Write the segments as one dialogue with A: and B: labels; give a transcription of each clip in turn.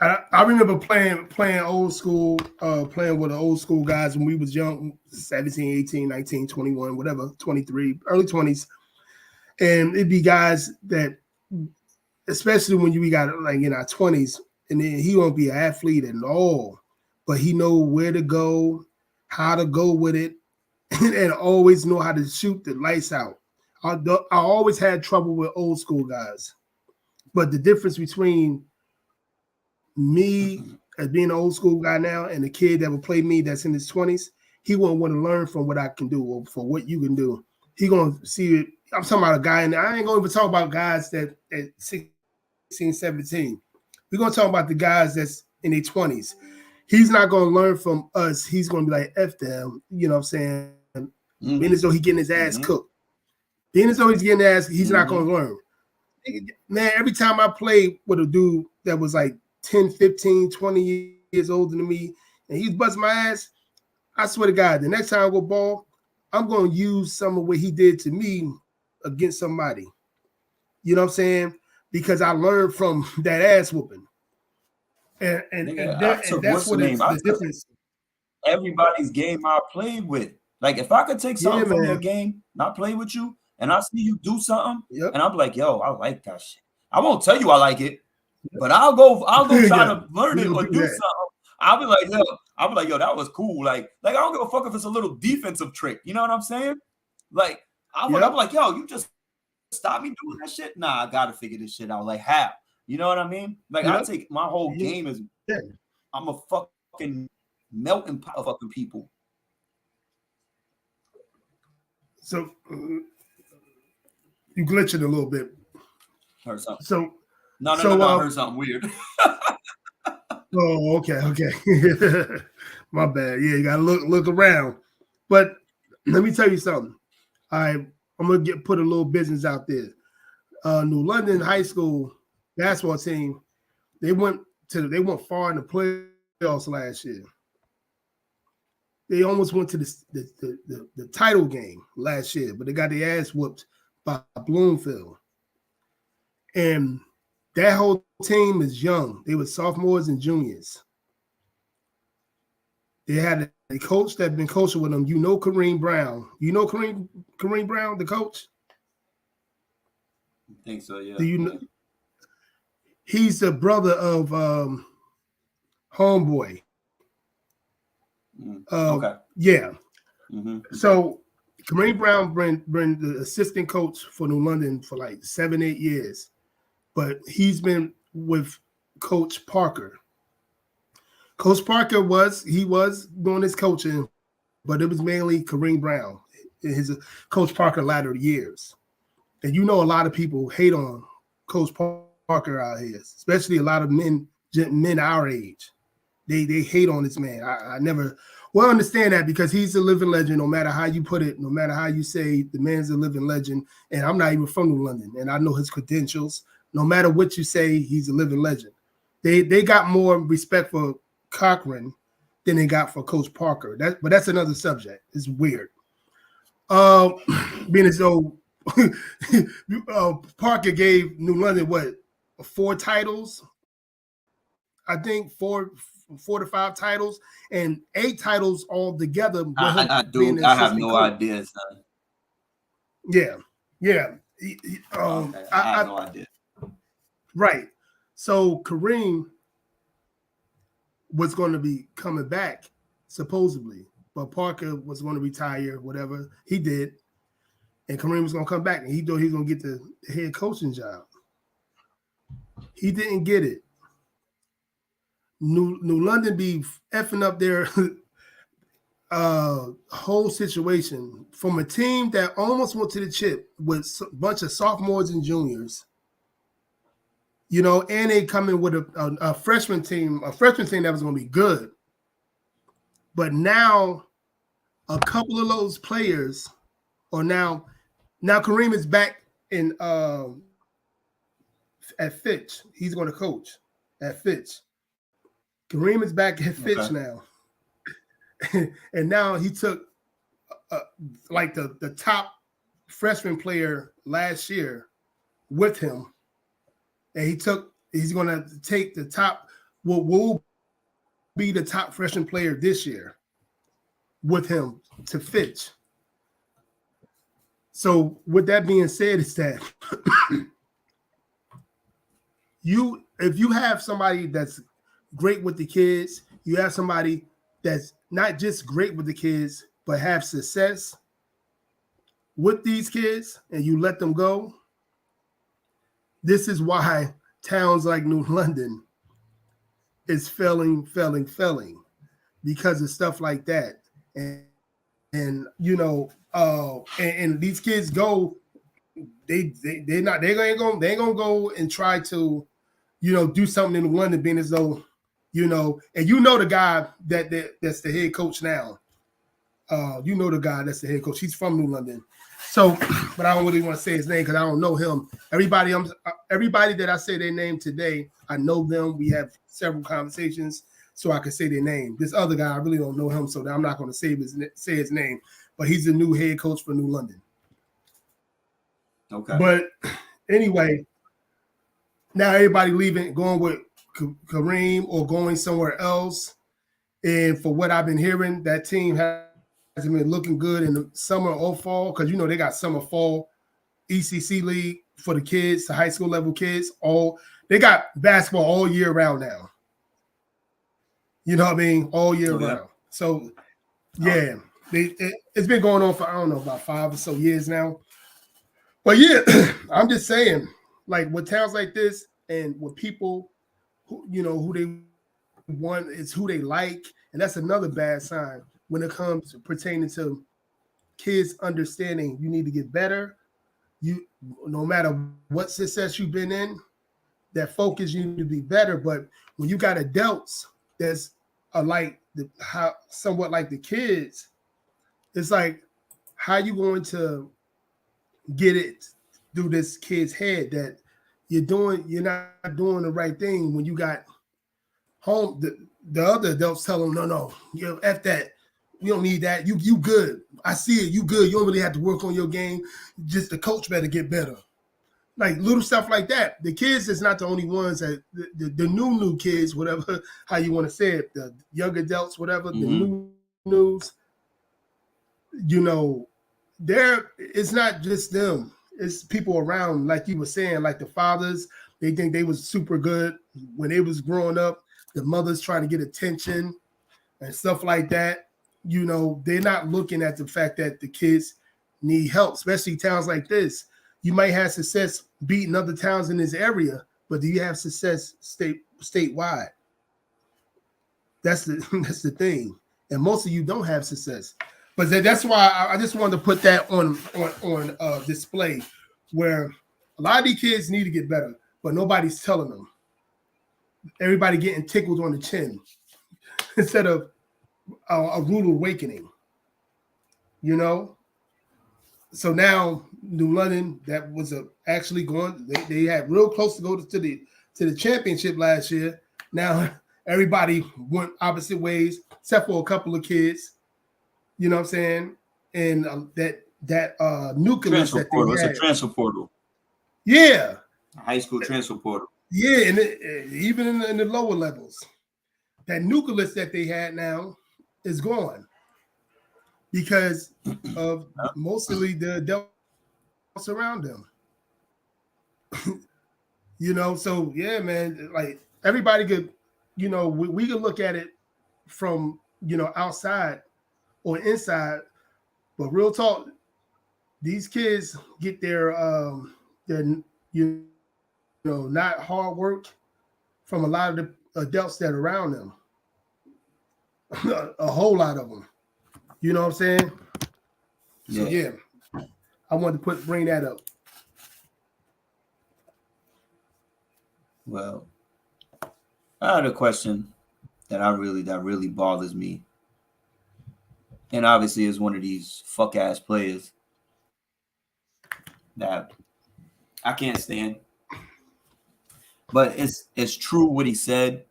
A: I remember playing old school, playing with the old school guys when we was young, 17, 18, 19, 21, whatever, 23, early 20s. And it'd be guys that, especially when we got like in our 20s, and then he won't be an athlete at all, but he know where to go, how to go with it, and always know how to shoot the lights out. I always had trouble with old school guys. But the difference between me as being an old school guy now and the kid that will play me that's in his 20s, he won't want to learn from what I can do or for what you can do. He gonna see it. I'm talking about a guy, and I ain't gonna even talk about guys that at 16, 17. We're gonna talk about the guys that's in their 20s. He's not gonna learn from us. He's gonna be like, F them, you know what I'm saying? Being as though he getting his ass cooked. Being as though he's getting ass, he's not gonna learn. Man, every time I played with a dude that was like 10, 15, 20 years older than me, and he's busting my ass, I swear to God, the next time I go ball, I'm going to use some of what he did to me against somebody. You know what I'm saying? Because I learned from that ass whooping. And that's what it's the difference.
B: Everybody's game I played with. Like, if I could take something from your game, not play with you, and I see you do something, and I'm like, yo, I like that shit. I won't tell you I like it, but I'll go try to learn it or do something. I'll be like, yo, that was cool. Like I don't give a fuck if it's a little defensive trick. You know what I'm saying? Like, I'm like, yo, you just stop me doing that shit. Nah, I gotta figure this shit out. Like, how? You know what I mean? Like, I take my whole game as I'm a fucking melting pot of fucking people.
A: So you glitching a little bit.
B: Heard something.
A: So
B: no, I heard something weird.
A: Oh, okay. My bad. Yeah, you gotta look around. But let me tell you something. I'm gonna put a little business out there. New London High School basketball team, they went far in the playoffs last year. They almost went to the title game last year, but they got their ass whooped by Bloomfield. And that whole team is young. They were sophomores and juniors. They had a coach that been coaching with them. You know Kareem Brown. You know Kareem Brown, the coach?
B: I think so, yeah.
A: Do you know? He's the brother of Homeboy.
B: Okay.
A: Yeah. So Kareem Brown been the assistant coach for New London for like 7-8 years. But he's been with Coach Parker. Coach Parker was doing his coaching, but it was mainly Kareem Brown, his Coach Parker latter years. And you know a lot of people hate on Coach Parker out here, especially a lot of men our age. They hate on this man. I never understand that because he's a living legend, no matter how you put it, no matter how you say the man's a living legend. And I'm not even from New London, and I know his credentials. No matter what you say, he's a living legend. They got more respect for Cochran than they got for Coach Parker. But that's another subject. It's weird. Being as though Parker gave New London 4 titles, I think 4 to 5 titles and 8 titles all together.
B: I have no idea, son.
A: Yeah.
B: I have no idea.
A: Right. So Kareem was going to be coming back, supposedly, but Parker was going to retire, whatever. He did. And Kareem was going to come back, and he thought he was going to get the head coaching job. He didn't get it. New London be effing up their whole situation from a team that almost went to the chip with a bunch of sophomores and juniors. You know, and they come in with a freshman team that was going to be good. But now a couple of those players are now Kareem is back in at Fitch. He's going to coach at Fitch. Kareem is back at Fitch now. And now he took like the top freshman player last year with him. And he's going to take the top will be the top freshman player this year with him to Fitch. So with that being said, is that if you have somebody that's great with the kids, you have somebody that's not just great with the kids, but have success with these kids, and you let them go. This is why towns like New London is failing because of stuff like that. And you know, and these kids go, they ain't gonna go and try to, you know, do something in London, being as though, you know, and you know the guy that's the head coach now. You know the guy that's the head coach. He's from New London. So, but I don't really want to say his name because I don't know him. Everybody that I say their name today, I know them. We have several conversations, so I can say their name. This other guy, I really don't know him, so I'm not going to say his name. But he's the new head coach for New London.
B: Okay.
A: But anyway, now everybody leaving, going with Kareem or going somewhere else. And for what I've been hearing, that team hasn't been looking good in the summer or fall, because you know they got summer fall ECC league for the kids, the high school level kids. They got basketball all year round now. You know what I mean? All year round. So yeah, it's been going on for, I don't know, about 5 or so years now. But yeah, I'm just saying, like with towns like this and with people who, you know, who they want, it's who they like, and that's another bad sign when it comes to pertaining to kids understanding you need to get better. You, no matter what success you've been in, that focus, you need to be better. But when you got adults that's somewhat like the kids, it's like, how you going to get it through this kid's head that you're not doing the right thing when you got home the other adults tell them, no, you know, F that. You don't need that. You good. I see it. You good. You don't really have to work on your game. Just the coach better get better. Like little stuff like that. The kids is not the only ones that the new kids, whatever, how you want to say it, the young adults, whatever, the new news, you know, it's not just them. It's people around, like you were saying, like the fathers, they think they was super good when they was growing up. The mothers trying to get attention and stuff like that. You know, they're not looking at the fact that the kids need help, especially towns like this. You might have success beating other towns in this area, but do you have success statewide? That's the thing. And most of you don't have success. But that's why I just wanted to put that on display, where a lot of these kids need to get better, but nobody's telling them. Everybody getting tickled on the chin instead of a rude awakening, you know. So now New London, that was actually going. They had real close to go to the championship last year. Now everybody went opposite ways, except for a couple of kids. You know what I'm saying? And that nucleus
B: transfer
A: that
B: portal.
A: they had.
B: It's a transfer portal.
A: Yeah,
B: a high school transfer portal.
A: Yeah, and even in the lower levels, that nucleus that they had now is gone because of mostly the adults around them. You know, so yeah, man, like everybody could, you know, we could look at it from, you know, outside or inside, but real talk, these kids get their you know, not hard work from a lot of the adults that are around them. A whole lot of them. You know what I'm saying? So yeah, I wanted to bring that up.
B: Well, I had a question that really bothers me. And obviously is one of these fuck ass players that I can't stand. But it's true what he said,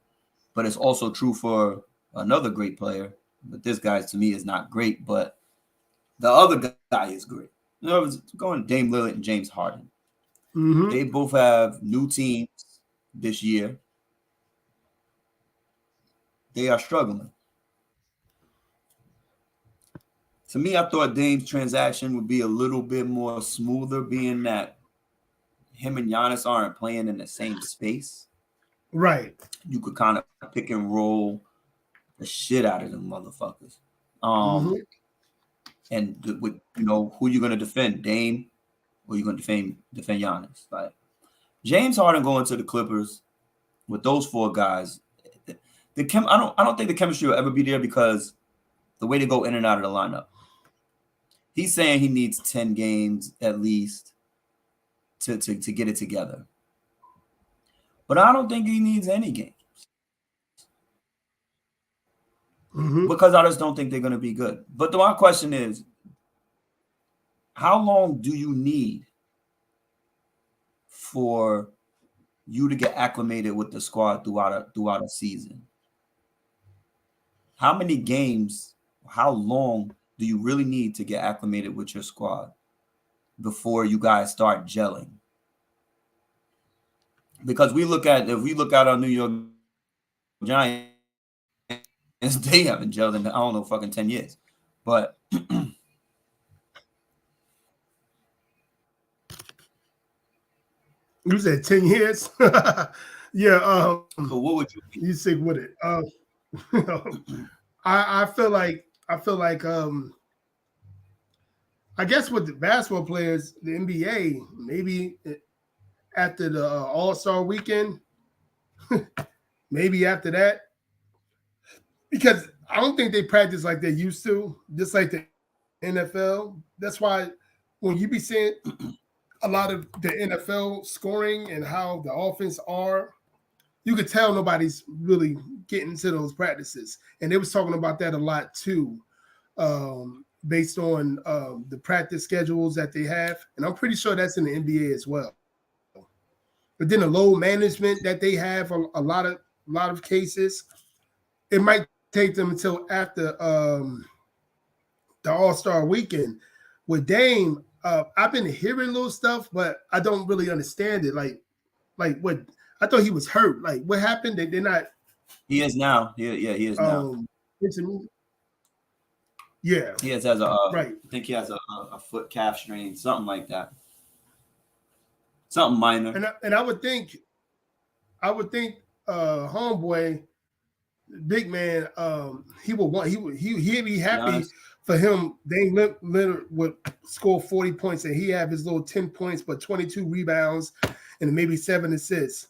B: but it's also true for another great player. But this guy to me is not great, but the other guy is great. You know, it's going Dame Lillard and James Harden.
A: Mm-hmm.
B: They both have new teams this year. they are struggling. To me, I thought Dame's transaction would be a little bit more smoother, being that him and Giannis aren't playing in the same space.
A: Right.
B: You could kind of pick and roll the shit out of them motherfuckers. And with who you gonna defend, Dame, or you gonna defend Giannis? Like James Harden going to the Clippers with those four guys. I don't think the chemistry will ever be there because the way they go in and out of the lineup. He's saying he needs 10 games at least to get it together. But I don't think he needs any games. Because I just don't think they're going to be good. But my question is, how long do you need for you to get acclimated with the squad throughout a season? How many games, how long do you really need to get acclimated with your squad before you guys start gelling? Because if we look at our New York Giants, they haven't gelled in, I don't know, fucking 10 years. But
A: you said 10 years? Yeah.
B: So what would
A: you stick with it? I feel like I guess with the basketball players, the NBA, maybe after the All-Star weekend, maybe after that, because I don't think they practice like they used to, just like the NFL. That's why when you be seeing a lot of the NFL scoring and how the offense are, you could tell nobody's really getting to those practices. And they was talking about that a lot too, based on the practice schedules that they have. And I'm pretty sure that's in the NBA as well. But then the load management that they have, a lot of cases, it might take them until after the All-Star weekend. With Dame, I've been hearing little stuff, but I don't really understand it. Like what? I thought he was hurt. Like what happened? They're not.
B: He is now. Yeah, he is now.
A: Yeah,
B: he has a
A: right.
B: I think he has a foot calf strain, something like that. Something minor.
A: And I would think, homeboy, big man, he'd be happy for him. Dame Lillard would score 40 points, and he have his little 10 points, but 22 rebounds and maybe 7 assists.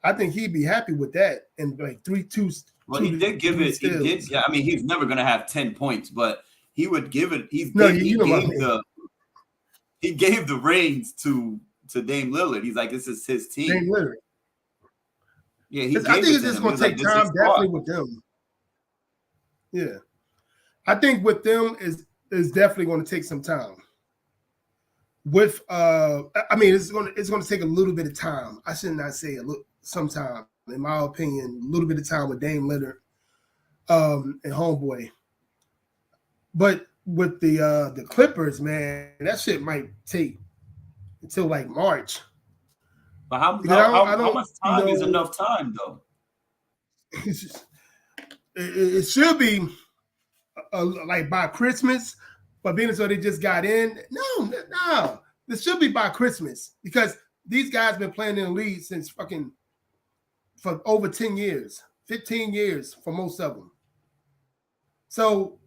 A: I think he'd be happy with that, and like 3-2.
B: Well, he did give it. He did. Yeah, I mean, he's never gonna have 10 points, but he would give it. He gave the reins to Dame Lillard. He's like, this is his team.
A: Dame Lillard.
B: Yeah,
A: I think it's just going to take time, definitely with them. Yeah, I think with them is definitely going to take some time. With I mean, it's going to take a little bit of time. I should not say some time, in my opinion, a little bit of time with Dame Lillard and homeboy. But with the Clippers, man, that shit might take until like March.
B: But how much time is enough time, though?
A: It should be like by Christmas, but being as though they just got in, no, this should be by Christmas because these guys been playing in the league since for over 10 years, 15 years for most of them. So,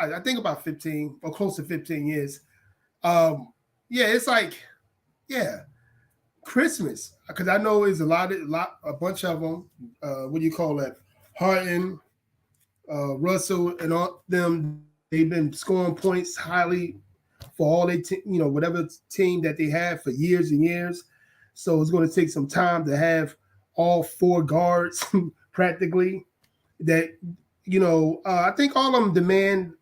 A: I think about 15 or close to 15 years. Yeah, it's like, yeah, Christmas, because I know it's a bunch of them. What do you call that? Harden, Russell, and all them. They've been scoring points highly for all they, whatever team that they have for years and years. So it's going to take some time to have all four guards practically. That I think all of them demand.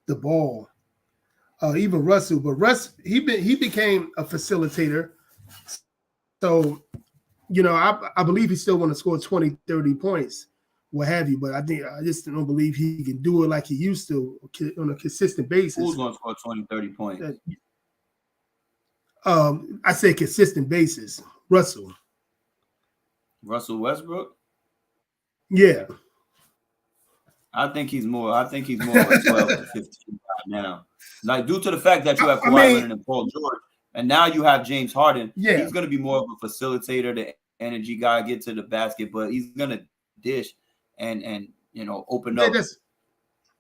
A: The ball. Even Russell, but he became a facilitator. So, I believe he still want to score 20, 30 points, what have you. But I just don't believe he can do it like he used to on a consistent basis.
B: Who's going to score 20, 30 points?
A: I say consistent basis. Russell.
B: Russell Westbrook?
A: Yeah.
B: I think he's more of a 12 to 15 right now. Like, due to the fact that you have Kawhi Leonard and Paul George, and now you have James Harden, he's going to be more of a facilitator, the energy guy, get to the basket, but he's going to dish and open up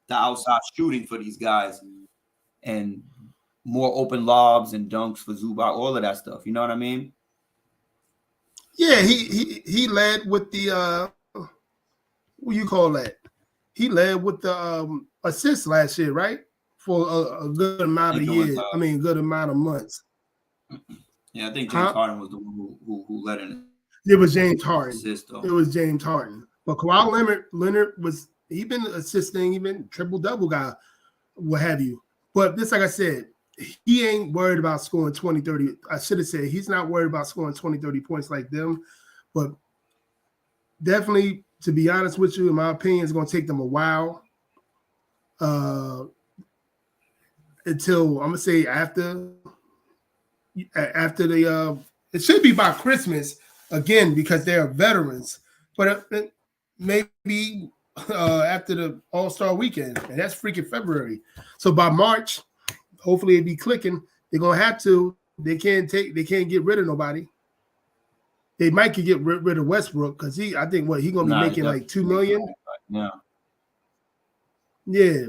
B: the outside shooting for these guys and more open lobs and dunks for Zubac, all of that stuff. You know what I mean?
A: Yeah, he led with the what do you call that? He led with the assists last year, right? For a good amount of years. Good amount of months.
B: Yeah, I think James Harden was the one who led in it.
A: It was James Harden. It was James Harden. But Kawhi Leonard was been assisting, even triple-double guy, what have you. But this, like I said, he ain't worried about scoring 20, 30. I should have said he's not worried about scoring 20, 30 points like them. But definitely, to be honest with you, in my opinion, it's going to take them a while until I'm going to say after they it should be by Christmas again because they're veterans. But maybe after the All-Star weekend, and that's freaking February. So by March, hopefully it be clicking. They're gonna have to. They can't get rid of nobody. They might could get rid of Westbrook because I think he gonna be making like $2 million.
B: Yeah.
A: Yeah.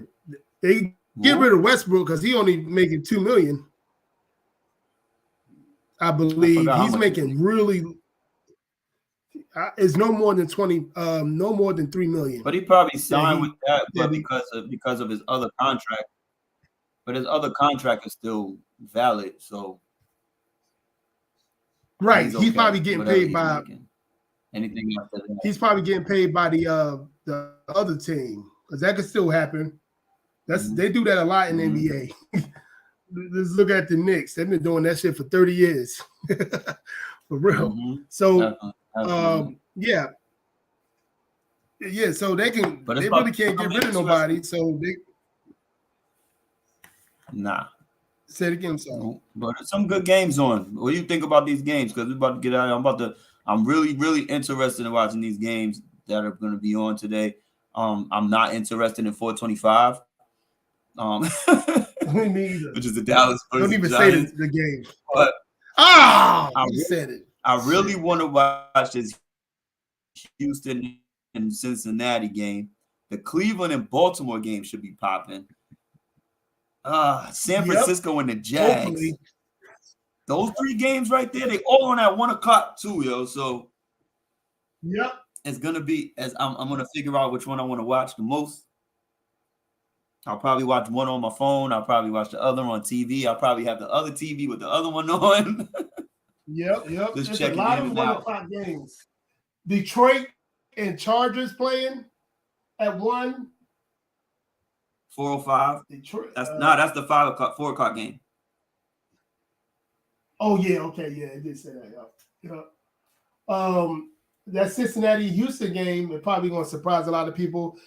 A: They get rid of Westbrook because he only making $2 million. I believe he's making really. It's no more than 20, no more than $3 million.
B: But he probably signed with that, but because of his other contract. But his other contract is still valid, so
A: right. He's probably getting paid by
B: anything after that.
A: He's probably getting paid by the other team because that could still happen. They do that a lot in the NBA. Let's look at the Knicks. They've been doing that shit for 30 years. For real. So yeah. So they really can't get rid of nobody. So they say it again. So
B: but there's some good games on. What do you think about these games? Because we're about to get out. I'm really, really interested in watching these games that are going to be on today. I'm not interested in 425.
A: Me either.
B: Which is the Dallas versus
A: Don't even
B: Giants.
A: say the game.
B: But
A: you said it.
B: I really want to watch this Houston and Cincinnati game. The Cleveland and Baltimore game should be popping. San Francisco and the Jags. Hopefully. Those three games right there, they all on at 1 o'clock too, yo. So it's gonna be I'm gonna figure out which one I want to watch the most. I'll probably watch one on my phone. I'll probably watch the other on TV. I'll probably have the other TV with the other one on.
A: Yep.
B: Just
A: There's
B: checking
A: a lot of 1 o'clock games. Detroit and Chargers playing at 1.
B: 4:05.
A: Detroit.
B: That's the 4 o'clock game.
A: Oh yeah, okay, yeah, it did say that. That Cincinnati Houston game is probably going to surprise a lot of people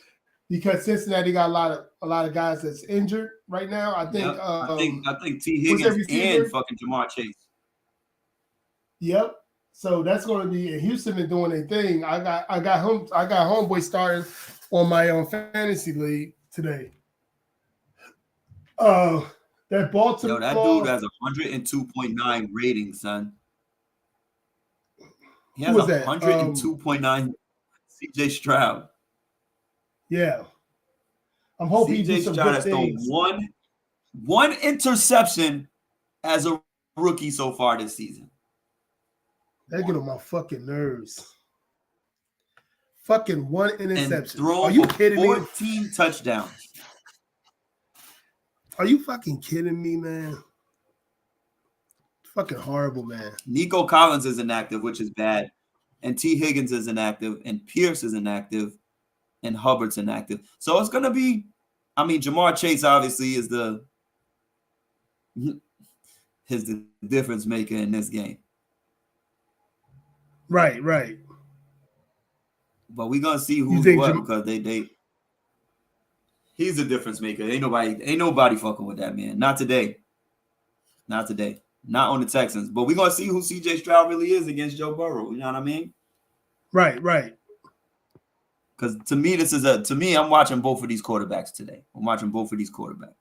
A: because Cincinnati got a lot of guys that's injured right now. I think
B: T. Higgins and fucking Jamar Chase.
A: Yep. So that's going to be Houston been doing their thing. I got homeboy starting on my fantasy league today. That Baltimore.
B: That dude has 102.9 rating, son. He has 102.9. CJ Stroud.
A: Yeah. I'm hoping he does some good things.
B: One interception as a rookie so far this season.
A: That get on my fucking nerves. Fucking one interception.
B: Are you kidding me? 14 touchdowns.
A: Are you fucking kidding me, man? Fucking horrible, man.
B: Nico Collins is inactive, which is bad. And T. Higgins is inactive. And Pierce is inactive. And Hubbard's inactive. So it's going to be, Jamar Chase obviously is the difference maker in this game.
A: Right.
B: But we're going to see who's what because he's a difference maker. Ain't nobody fucking with that man. Not today. Not on the Texans. But we're going to see who CJ Stroud really is against Joe Burrow. You know what I mean?
A: Right.
B: Because to me, I'm watching both of these quarterbacks today. I'm watching both of these quarterbacks.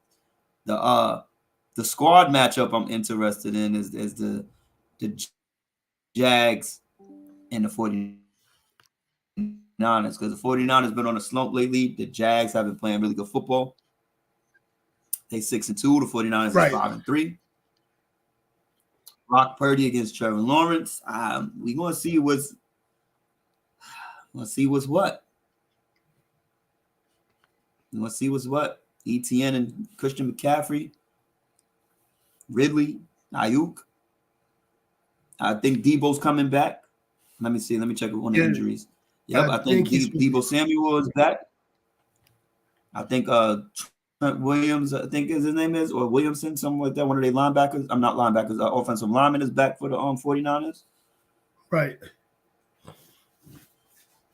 B: The squad matchup I'm interested in is the Jags and the 49ers, because the 49ers been on a slump lately. The Jags have been playing really good football. They 6-2. The 49ers is 5-3. Brock Purdy against Trevor Lawrence. We gonna see what's what. You want to see what's what? ETN and Christian McCaffrey, Ridley, Ayuk. I think Debo's coming back. Let me see. Let me check on the injuries. Yep, I think Debo Samuel is back. I think Trent Williams, I think his name is, or Williamson, something like that. One of their linebackers. I'm not linebackers. Offensive lineman is back for the 49ers.
A: Right.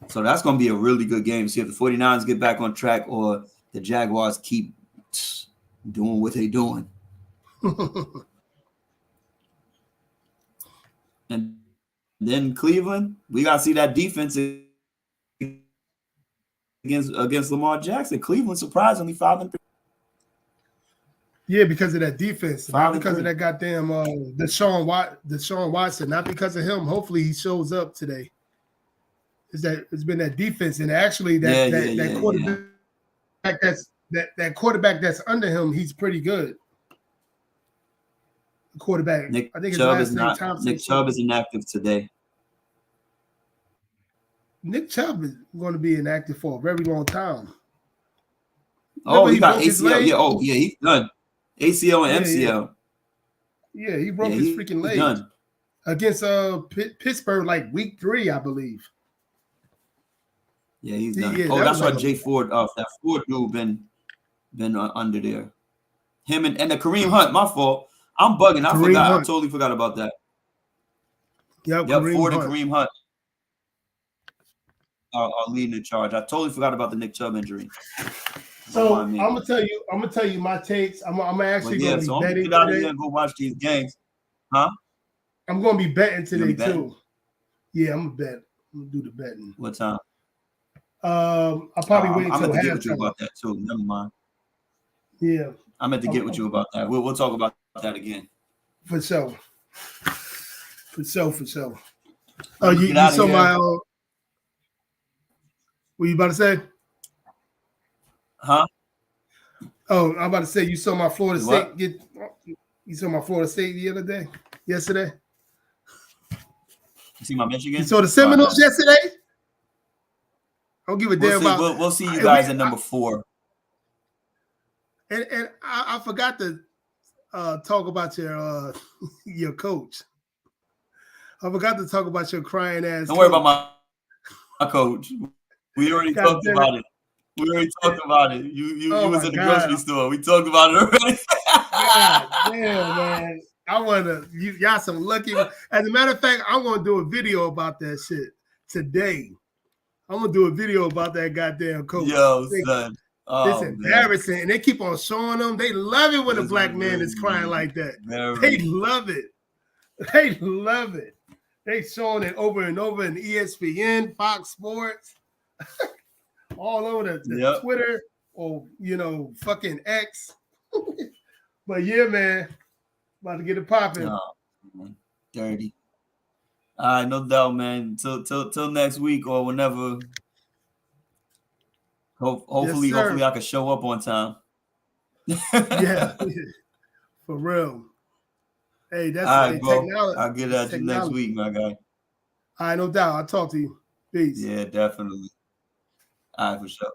B: So that's going to be a really good game. See if the 49ers get back on track or the Jaguars keep doing what they're doing. And then Cleveland, we got to see that defense against Lamar Jackson. Cleveland, surprisingly, 5-3.
A: Yeah, because of that defense. Not because of that goddamn Deshaun Watson. Not because of him. Hopefully he shows up today. It's been that defense, and actually that quarterback that quarterback that's under him, he's pretty good. The quarterback.
B: Nick
A: I think his
B: Chubb
A: last name Thompson.
B: Nick Chubb is inactive today.
A: Nick Chubb is going to be inactive for a very long time.
B: Oh, he got ACL. Yeah. Oh, yeah. He's done. ACL and MCL.
A: Yeah, he broke his freaking leg
B: done.
A: Against Pittsburgh, like week 3, I believe.
B: Yeah, he's done. That's why Jay Ford, that Ford dude, been under there. Him and the Kareem Hunt. My fault. I'm bugging. I totally forgot about that.
A: Yep.
B: Ford and Kareem Hunt are leading the charge. I totally forgot about the Nick Chubb injury.
A: So I'm gonna tell you my takes. I'm actually gonna be betting
B: get out of here and go watch these games, huh?
A: I'm gonna be betting today too. Yeah, I'm gonna bet. I'm gonna do the betting.
B: What time?
A: I'll probably wait until
B: I'm gonna get with you about that too. Never mind.
A: Yeah,
B: I meant to get with you about that. We'll talk about that again.
A: For sure. Oh, you saw my. What you about to say?
B: Huh?
A: Oh, I'm about to say you saw my Florida State you saw my Florida State yesterday?
B: You see my Michigan?
A: You saw the Seminoles yesterday? I don't give a damn about.
B: We'll see you guys at number 4.
A: And I forgot to talk about your coach. I forgot to talk about your crying ass.
B: Don't worry about my coach. We already talked about it. You was at the grocery store. We talked about it already.
A: God damn, man. I wanna y'all some lucky. As a matter of fact, I'm gonna do a video about that shit today. I'm gonna do a video about that goddamn coach.
B: Yo, son.
A: It's embarrassing. And they keep on showing them. They love it when a black man is crying like that. They love it. They showing it over and over in ESPN, Fox Sports, all over the Twitter or fucking X. But yeah, man, about to get it popping.
B: Oh, dirty. All right, no doubt, man. Till next week or whenever. Hopefully I can show up on time.
A: Yeah, for real. Hey, that's
B: all right, bro.
A: Technology.
B: I'll get at you next week, my guy.
A: All right, no doubt. I'll talk to you. Peace.
B: Yeah, definitely. All right, for sure.